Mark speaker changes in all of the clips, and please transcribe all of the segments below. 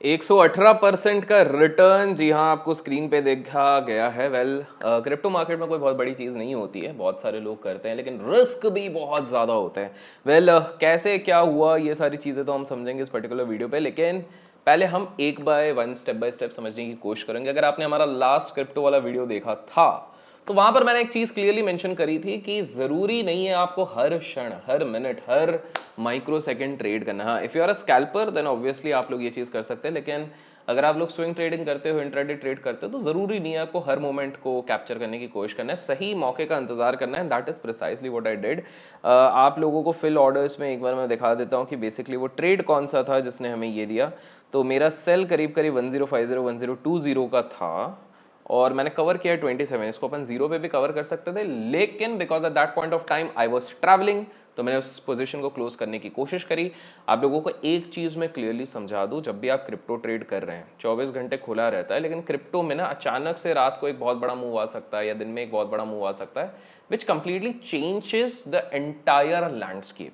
Speaker 1: 118% का रिटर्न, जी हाँ, आपको स्क्रीन पे देखा गया है। क्रिप्टो मार्केट में कोई बहुत बड़ी चीज़ नहीं होती है, बहुत सारे लोग करते हैं, लेकिन रिस्क भी बहुत ज़्यादा होते हैं। कैसे क्या हुआ, ये सारी चीज़ें तो हम समझेंगे इस पर्टिकुलर वीडियो पे, लेकिन पहले हम एक बाय स्टेप समझने की कोशिश करेंगे। अगर आपने हमारा लास्ट क्रिप्टो वाला वीडियो देखा था तो वहां पर मैंने एक चीज क्लियरली मेंशन करी थी कि जरूरी नहीं है आपको हर क्षण, हर मिनट, हर माइक्रो सेकंड ट्रेड करना। हाँ, if you are a scalper then obviously आप लोग ये चीज कर सकते हैं, लेकिन अगर आप लोग स्विंग ट्रेडिंग करते हो, इंट्राडे ट्रेड करते हो, तो जरूरी नहीं है आपको हर मोमेंट को कैप्चर करने की कोशिश करना है, सही मौके का इंतजार करना है। That is precisely what I did. आप लोगों को फिल ऑर्डर्स में एक बार मैं दिखा देता हूँ कि बेसिकली वो ट्रेड कौन सा था जिसने हमें ये दिया। तो मेरा सेल करीब करीब 1050 1020 का था और मैंने कवर किया 27। इसको अपन जीरो पे भी कवर कर सकते थे, लेकिन because at that point of time I was travelling, तो मैंने उस पोजीशन को क्लोज करने की कोशिश करी। आप लोगों को एक चीज मैं क्लियरली समझा दूं, जब भी आप क्रिप्टो ट्रेड कर रहे हैं 24 घंटे खुला रहता है, लेकिन क्रिप्टो में ना अचानक से रात को एक बहुत बड़ा मूव आ सकता है या दिन में एक बहुत बड़ा मूव आ सकता है, which completely changes the entire landscape.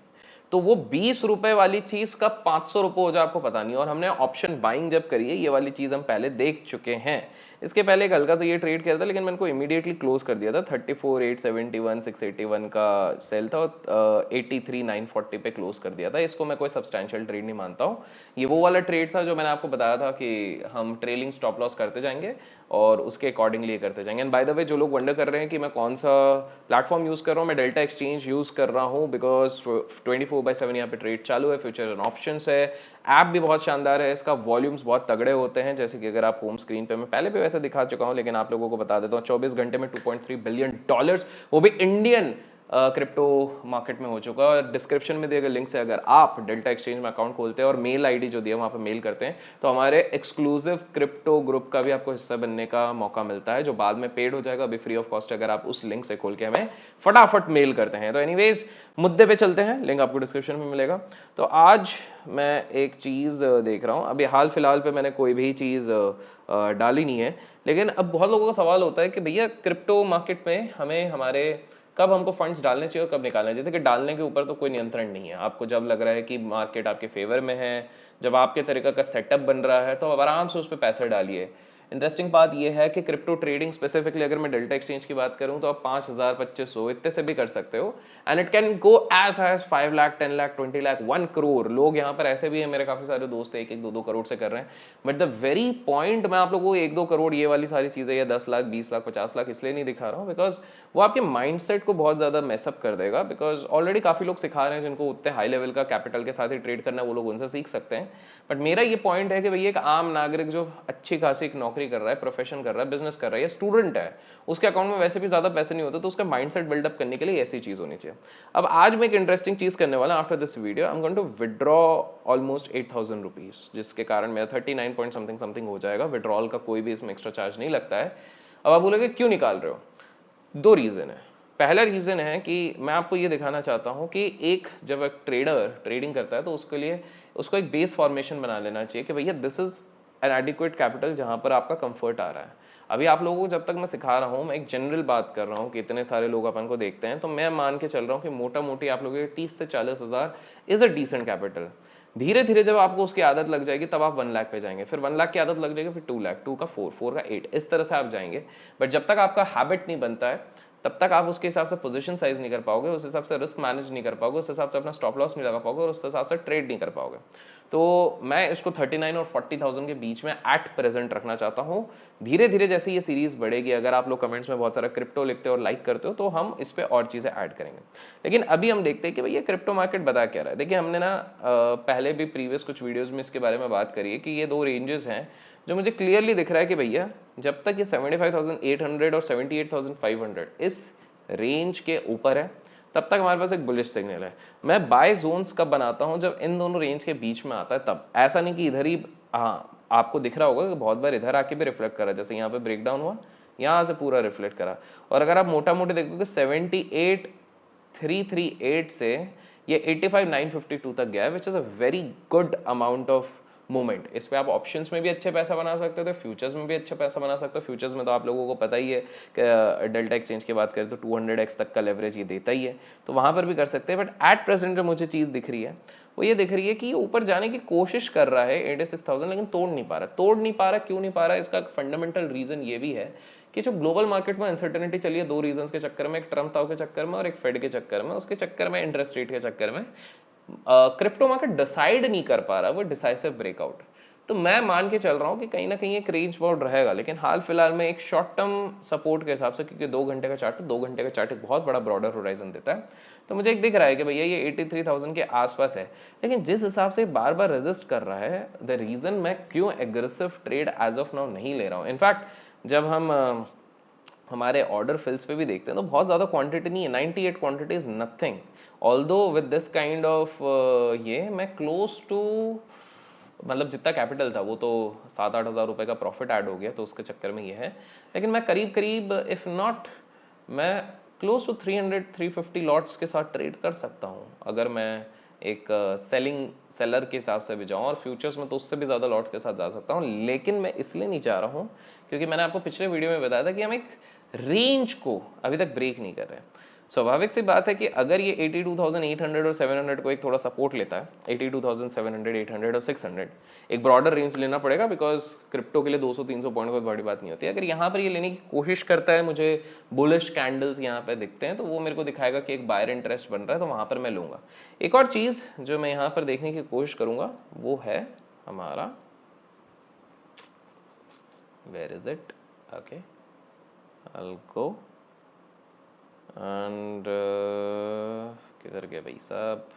Speaker 1: तो वो 20 रुपए वाली चीज का 500 रुपए हो जाए आपको पता नहीं। और हमने ऑप्शन बाइंग जब करी है, ये वाली चीज हम पहले देख चुके हैं। इसके पहले एक हल्का सा ये ट्रेड किया था, लेकिन मैंने को इमीडिएटली क्लोज कर दिया था। 34,871 681 का सेल था और 83,940 पे क्लोज कर दिया था। इसको मैं कोई सब्सटैंशियल ट्रेड नहीं मानता हूँ। ये वो वाला ट्रेड था जो मैंने आपको बताया था कि हम ट्रेलिंग स्टॉप लॉस करते जाएंगे और उसके अकॉर्डिंगली करते जाएंगे। एंड बाय द वे, जो लोग वंडर कर रहे हैं कि मैं कौन सा प्लेटफॉर्म यूज कर रहा हूँ, मैं डेल्टा एक्सचेंज यूज कर रहा हूँ, बिकॉज 24/7 यहाँ पे ट्रेड चालू है, फ्यूचर एंड ऑप्शंस है। ऐप भी बहुत शानदार है, इसका वॉल्यूम्स बहुत तगड़े होते हैं। जैसे कि अगर आप होम स्क्रीन पे, मैं पहले भी वैसे दिखा चुका हूँ, लेकिन आप लोगों को बता देता हूँ, 24 घंटे में $2.3 बिलियन, वो भी इंडियन क्रिप्टो मार्केट में हो चुका है। डिस्क्रिप्शन में दिए गए लिंक से अगर आप डेल्टा एक्सचेंज में अकाउंट खोलते हैं और मेल आईडी जो दिया वहाँ पे मेल करते हैं, तो हमारे एक्सक्लूसिव क्रिप्टो ग्रुप का भी आपको हिस्सा बनने का मौका मिलता है, जो बाद में पेड हो जाएगा, अभी फ्री ऑफ कॉस्ट, अगर आप उस लिंक से खोल के हमें फटाफट मेल करते हैं। तो एनीवेज, मुद्दे पे चलते हैं, लिंक आपको डिस्क्रिप्शन में मिलेगा। तो आज मैं एक चीज़ देख रहा हूँ, अभी हाल फिलहाल पे मैंने कोई भी चीज़ डाली नहीं है, लेकिन अब बहुत लोगों का सवाल होता है कि भैया क्रिप्टो मार्केट में हमें हमारे कब हमको फंड्स डालने चाहिए और कब निकालने चाहिए। देखिए, डालने के ऊपर तो कोई नियंत्रण नहीं है। आपको जब लग रहा है कि मार्केट आपके फेवर में है, जब आपके तरीके का सेटअप बन रहा है, तो आराम से उस पर पैसे डालिए। इंटरेस्टिंग बात यह है कि क्रिप्टो ट्रेडिंग स्पेसिफिकली अगर मैं डेल्टा एक्सचेंज की बात करूं, तो आप 5,000 2500 इतने से भी कर सकते हो, and it can go as high as 5 lakh 10 lakh 20 lakh 1 crore. लोग यहाँ पर ऐसे भी हैं, मेरे काफी सारे दोस्त एक एक 2 करोड़ से कर रहे हैं। बट द वेरी पॉइंट, मैं आप लोगों को 1 2 करोड़ ये वाली सारी चीजें या 10 लाख 20 लाख 50 लाख इसलिए नहीं दिखा रहा हूँ, बिकॉज वो आपके माइंडसेट को बहुत ज्यादा मेसअप कर देगा। बिकॉज ऑलरेडी काफी लोग सिखा रहे हैं जिनको उतने हाई लेवल का कैपिटल के साथ ही ट्रेड करना है, वो लोग उनसे सीख सकते हैं। बट मेरा ये पॉइंट है कि भैया एक आम नागरिक जो अच्छी खासी एक नौकरी कर रहा है, प्रोफेशन कर रहा है, बिजनेस कर रहा है या स्टूडेंट है, उसके अकाउंट में वैसे भी ज्यादा पैसे नहीं होते, तो उसका माइंडसेट बिल्डअप करने के लिए ऐसी चीज होनी चाहिए। अब आज मैं एक इंटरेस्टिंग चीज करने वाला, after this video I am going to withdraw almost 8,000 rupees, जिसके कारण मेरा 39 पॉइंट समथिंग समथिंग हो जाएगा। विड्रॉल का कोई भी इसमें एक्स्ट्रा चार्ज नहीं लगता है। अब आप बोलोगे क्यों निकाल रहे हो? 2 रीजन है। पहला रीजन है कि मैं आपको ये दिखाना चाहता हूं कि एक जब एक ट्रेडर ट्रेडिंग करता है, तो उसके लिए उसको एक बेस फॉर्मेशन बना लेना चाहिए कि भैया this is an adequate capital जहां पर आपका कंफर्ट आ रहा है। अभी आप लोगों को जब तक मैं सिखा रहा हूं, मैं एक जनरल बात कर रहा हूं कि इतने सारे लोग अपन को देखते हैं, तो मैं मान के चल रहा हूं कि मोटा मोटी आप लोगों के 30 से 40 हजार इज अ डिसेंट कैपिटल। धीरे धीरे जब आपको उसकी आदत लग जाएगी, तब आप 1 लाख पे जाएंगे, फिर 1 लाख की आदत लग जाएगी, फिर 2 लाख, 2 का 4, 4 का 8, इस तरह से आप जाएंगे। बट जब तक आपका हैबिट नहीं बनता है, तब तक आप उसके हिसाब से पोजीशन साइज नहीं कर पाओगे, उस हिसाब से रिस्क मैनेज नहीं कर पाओगे, उस हिसाब से अपना स्टॉप लॉस नहीं लगा पाओगे और उस हिसाब से ट्रेड नहीं कर पाओगे। तो मैं इसको 39 और 40,000 के बीच में एट प्रेजेंट रखना चाहता हूँ। धीरे धीरे जैसे ये सीरीज बढ़ेगी, अगर आप लोग कमेंट्स में बहुत सारा क्रिप्टो लिखते हो और लाइक करते हो, तो हम इस पर और चीजें ऐड करेंगे। लेकिन अभी हम देखते हैं कि भैया क्रिप्टो मार्केट बता क्या रहा है। देखिए, हमने ना पहले भी प्रीवियस कुछ वीडियोज में इसके बारे में बात करी है कि ये 2 रेंजेस हैं जो मुझे क्लियरली दिख रहा है कि भैया जब तक ये 75,800 और 78,500 इस रेंज के ऊपर है, तब तक हमारे पास एक बुलिश सिग्नल है। मैं बाय जोन्स कब बनाता हूं? जब इन दोनों रेंज के बीच में आता है तब। ऐसा नहीं कि इधर ही, हाँ, आपको दिख रहा होगा कि बहुत बार इधर आके भी रिफ्लेक्ट करा, जैसे यहाँ पे ब्रेकडाउन हुआ, यहाँ से पूरा रिफ्लेक्ट करा। और अगर आप मोटा मोटी देखोगे 78,338 से ये 85,952 तक गया है, which is a very good amount of moment. इस पे आप ऑप्शंस में भी अच्छे पैसा बना सकते थे, फ्यूचर्स में भी अच्छा पैसा बना सकते हो। फ्यूचर्स में तो आप लोगों को पता ही है कि डेल्टा एक्सचेंज की बात करें तो 200x तक का लेवरेज ये देता ही है, तो वहाँ पर भी कर सकते हैं। बट एट प्रेजेंट जो मुझे चीज़ दिख रही है वो ये दिख रही है कि ये ऊपर जाने की कोशिश कर रहा है 86,000, लेकिन तोड़ नहीं पा रहा। तोड़ नहीं पा रहा, क्यों नहीं पा रहा? इसका फंडामेंटल रीजन ये भी है कि जो ग्लोबल मार्केट में अनसर्टेनिटी चली है 2 रीजंस के चक्कर में, एक ट्रम्प ताऊ के चक्कर में और एक फेड के चक्कर में, उसके चक्कर में, इंटरेस्ट रेट के चक्कर में क्रिप्टो मार्केट डिसाइड नहीं कर पा रहा वो डिसाइसिव ब्रेकआउट। तो मैं मान के चल रहा हूँ कि कहीं ना कहीं एक रेंज बाउंड रहेगा, लेकिन हाल फिलहाल में एक शॉर्ट टर्म सपोर्ट के हिसाब से, क्योंकि 2 घंटे का चार्ट, 2 घंटे का चार्ट एक बहुत बड़ा ब्रॉडर होराइजन देता है, तो मुझे एक दिख रहा है कि भैया ये 83,000 के आसपास है। लेकिन जिस हिसाब से बार बार रेजिस्ट कर रहा है, द रीजन मैं क्यों aggressive trade as of now नहीं ले रहा हूँ। इनफैक्ट जब हम हमारे ऑर्डर फिल्स पे भी देखते हैं तो बहुत ज़्यादा क्वांटिटी नहीं है, 98 quantity is nothing. Although with this kind of ये मैं क्लोज टू, मतलब जितना कैपिटल था वो तो 7-8 हज़ार रुपये का प्रॉफिट ऐड हो गया, तो उसके चक्कर में ये है। लेकिन मैं करीब करीब इफ़ नॉट, मैं क्लोज टू 300-350 लॉट्स के साथ ट्रेड कर सकता हूँ अगर मैं एक सेलिंग सेलर के हिसाब से भी जाऊँ, और फ्यूचर्स में तो उससे भी ज़्यादा लॉट्स के साथ जा सकता हूँ। लेकिन मैं इसलिए नहीं चाह रहा हूँ क्योंकि मैंने आपको पिछले वीडियो में बताया था कि हम एक रेंज को अभी तक ब्रेक नहीं कर रहे हैं। स्वाभाविक सी बात है कि अगर ये 82,800 और 700 को एक थोड़ा सपोर्ट लेता है, 82,700, 800 और 600, एक ब्रॉडर रेंज लेना पड़ेगा, बिकॉज क्रिप्टो के लिए 200-300 पॉइंट कोई बड़ी बात नहीं होती है। अगर यहाँ पर ये लेने की कोशिश करता है, मुझे बुलिश कैंडल्स यहाँ पे दिखते हैं, तो वो मेरे को दिखाएगा कि एक बायर इंटरेस्ट बन रहा है, तो वहाँ पर मैं लूँगा। एक और चीज़ जो मैं यहाँ पर देखने की कोशिश करूँगा वो है हमारा, where is it, okay, I'll go and किधर गया भाई साहब,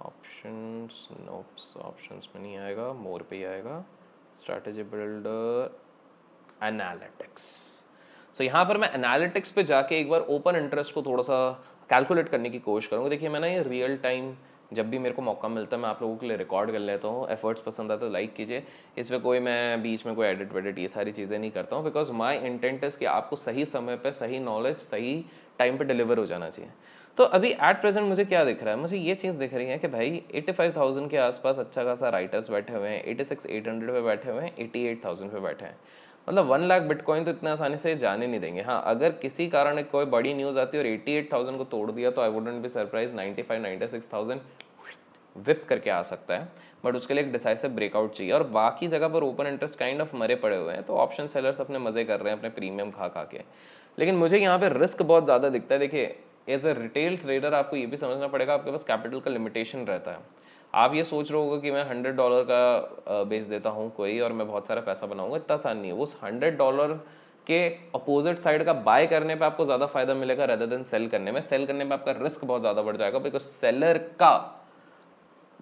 Speaker 1: ऑप्शंस, नोप्स, ऑप्शंस में नहीं आएगा, मोर पे ही आएगा, स्ट्रैटेजी बिल्डर, एनालिटिक्स। सो यहाँ पर मैं एनालिटिक्स पे जाके एक बार ओपन इंटरेस्ट को थोड़ा सा कैलकुलेट करने की कोशिश करूँगा। देखिए मैं ना ये रियल टाइम जब भी मेरे को मौका मिलता है मैं आप लोगों के लिए रिकॉर्ड कर लेता हूँ। एफर्ट्स पसंद आता है तो लाइक कीजिए। इस पर कोई मैं बीच में कोई एडिट वेडिट ये सारी चीज़ें नहीं करता हूँ, बिकॉज माई इंटेंट इज़ कि आपको सही समय पर सही नॉलेज सही टाइम पे डिलीवर हो जाना चाहिए। तो अभी एट प्रेजेंट मुझे क्या दिख रहा है, मुझे ये चीज़ दिख रही है कि भाई 85,000 के आसपास अच्छा खासा राइटर्स बैठे हुए हैं, 86,800 पे बैठे हुए हैं, 88,000 पे बैठे हैं। मतलब 1 लाख बिटकॉइन तो इतना आसानी से जाने नहीं देंगे। हाँ, अगर किसी कारण कोई बड़ी न्यूज़ आती है और 88,000 को तोड़ दिया तो I wouldn't be surprise, 95-96,000 whip करके आ सकता है। बट उसके लिए एक डिसाइसिव ब्रेकआउट चाहिए, और बाकी जगह पर ओपन इंटरेस्ट काइंड ऑफ मरे पड़े हुए हैं, तो ऑप्शन सेलर्स अपने मजे कर रहे हैं अपने प्रीमियम खा खा के। लेकिन मुझे यहाँ पे रिस्क बहुत ज़्यादा दिखता है। देखिए एज अ रिटेल ट्रेडर आपको ये भी समझना पड़ेगा, आपके पास कैपिटल का लिमिटेशन रहता है। आप ये सोच रहे होगा कि मैं $100 का बेच देता हूँ कोई और मैं बहुत सारा पैसा बनाऊंगा, इतना आसान नहीं है। उस $100 के अपोजिट साइड का बाय करने पे आपको ज़्यादा फायदा मिलेगा रेदर देन सेल करने में। सेल करने में आपका रिस्क बहुत ज़्यादा बढ़ जाएगा, बिकॉज सेलर का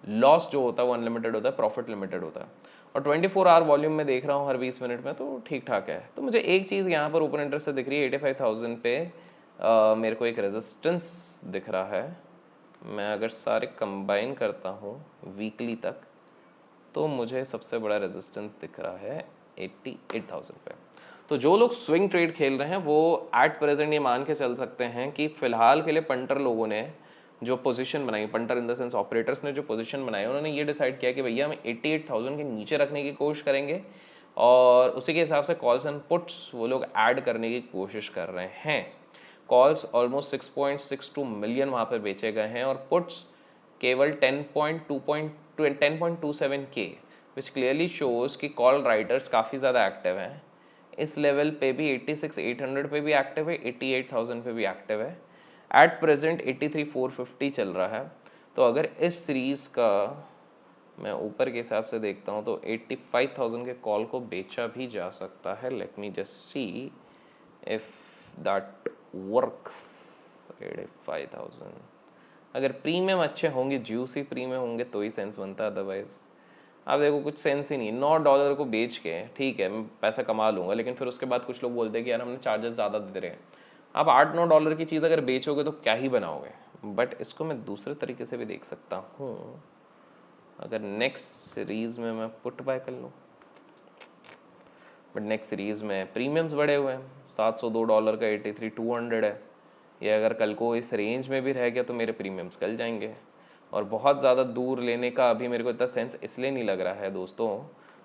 Speaker 1: लॉस जो होता है वो अनलिमिटेड होता है, प्रॉफिट लिमिटेड होता है। और 24 आवर वॉल्यूम में देख रहा हूँ हर 20 मिनट में, तो ठीक ठाक है। तो मुझे एक चीज़ यहाँ पर ओपन इंटरेस्ट से दिख रही है, 85,000 पे मेरे को एक रेजिस्टेंस दिख रहा है। मैं अगर सारे कंबाइन करता हूँ वीकली तक तो मुझे सबसे बड़ा रेजिस्टेंस दिख रहा है 88,000 पे। तो जो लोग स्विंग ट्रेड खेल रहे हैं वो एट प्रेजेंट ये मान के चल सकते हैं कि फिलहाल के लिए पंटर लोगों ने जो पोजीशन बनाई, punter in the sense operators ने जो पोजीशन बनाई, उन्होंने ये डिसाइड किया कि भैया हम 88,000 के नीचे रखने की कोशिश करेंगे, और उसी के हिसाब से कॉल्स एंड पुट्स वो लोग ऐड करने की कोशिश कर रहे हैं। कॉल्स ऑलमोस्ट 6.62 मिलियन वहाँ पर बेचे गए हैं, और पुट्स केवल 10.27 के, विच क्लियरली शोज कि कॉल राइटर्स काफ़ी ज़्यादा एक्टिव हैं। इस लेवल पे भी 86,800 पे भी एक्टिव है, 88,000 पे भी एक्टिव है। एट प्रेजेंट 83,450 चल रहा है। तो अगर इस सीरीज़ का मैं ऊपर के हिसाब से देखता हूँ तो 85,000 के कॉल को बेचा भी जा सकता है। Let me just see if that work. 85,000 अगर प्रीमियम अच्छे होंगे, ज्यूसी प्रीमियम होंगे तो ही सेंस बनता है, अदरवाइज आप देखो कुछ सेंस ही नहीं। $9 को बेच के ठीक है मैं पैसा कमा लूँगा, लेकिन फिर उसके बाद कुछ लोग बोलते हैं कि यार हमने चार्जेस ज़्यादा दे रहे हैं। आप $8-9 की चीज़ अगर बेचोगे तो क्या ही बनाओगे। बट इसको मैं दूसरे तरीके से भी देख सकता हूँ, अगर नेक्स्ट सीरीज़ में मैं पुट बाय कर लूँ, बट नेक्स्ट सीरीज़ में प्रीमियम्स बढ़े हुए हैं, $702 का 83,200 है। ये अगर कल को इस रेंज में भी रह गया तो मेरे प्रीमियम्स कल जाएंगे। और बहुत ज़्यादा दूर लेने का अभी मेरे को इतना सेंस इसलिए नहीं लग रहा है दोस्तों,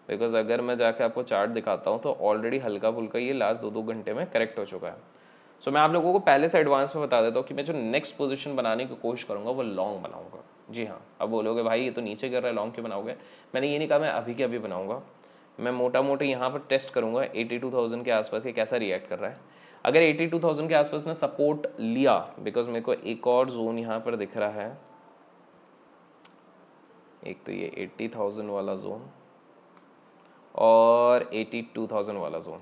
Speaker 1: बिकॉज अगर मैं जाके आपको चार्ट दिखाता हूँ तो ऑलरेडी हल्का फुल्का ये लास्ट 2-2 घंटे में करेक्ट हो चुका है। सो मैं आप लोगों को पहले से एडवांस में बता देता हूँ कि मैं जो नेक्स्ट पोजीशन बनाने की कोशिश करूँगा वो लॉन्ग बनाऊंगा। जी हाँ, अब बोलोगे भाई ये तो नीचे गिर रहा है, लॉन्ग क्यों बनाओगे? मैंने ये नहीं कहा मैं अभी के अभी बनाऊंगा, मैं मोटा मोटी यहाँ पर टेस्ट करूँगा 82,000 के आसपास ये कैसा रिएक्ट कर रहा है। अगर 82,000 के आसपास ने सपोर्ट लिया, बिकॉज मेरे को एक और जोन यहाँ पर दिख रहा है, एक तो ये 80,000 वाला जोन और 82,000 वाला जोन,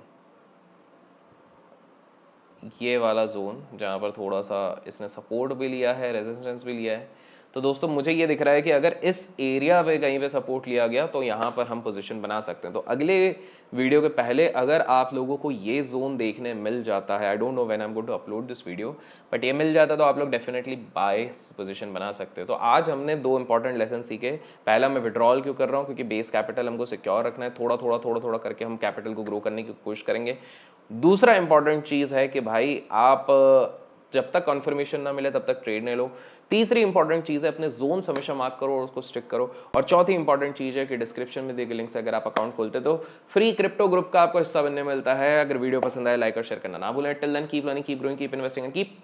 Speaker 1: ये वाला जोन जहाँ पर थोड़ा सा इसने सपोर्ट भी लिया है, रेजिस्टेंस भी लिया है। तो दोस्तों मुझे ये दिख रहा है कि अगर इस एरिया पे कहीं पे सपोर्ट लिया गया तो यहाँ पर हम पोजीशन बना सकते हैं। तो अगले वीडियो के पहले अगर आप लोगों को ये जोन देखने मिल जाता है, I don't know when I am going to upload this video, but ये मिल जाता है तो आप लोग डेफिनेटली बाय पोजीशन बना सकते हो। तो आज हमने 2 इंपॉर्टेंट लेसन सीखे। पहला, मैं विड्रॉल क्यों कर रहा हूँ, क्योंकि बेस कैपिटल हमको सिक्योर रखना है, थोड़ा थोड़ा करके हम कैपिटल को ग्रो करने की कोशिश करेंगे। दूसरा इंपॉर्टेंट चीज है कि भाई आप जब तक कंफर्मेशन ना मिले तब तक ट्रेड नहीं लो। तीसरी इंपॉर्टेंट चीज है अपने जोन हमेशा मार्क करो और उसको स्टिक करो। और चौथी इंपॉर्टेंट चीज है कि डिस्क्रिप्शन में दिए गए लिंक से अगर आप अकाउंट खोलते तो फ्री क्रिप्टो ग्रुप का आपको हिस्सा बनने मिलता है। अगर वीडियो पसंद आए लाइक और शेयर करना ना भूलें। Till then keep learning, keep growing, keep investing and keep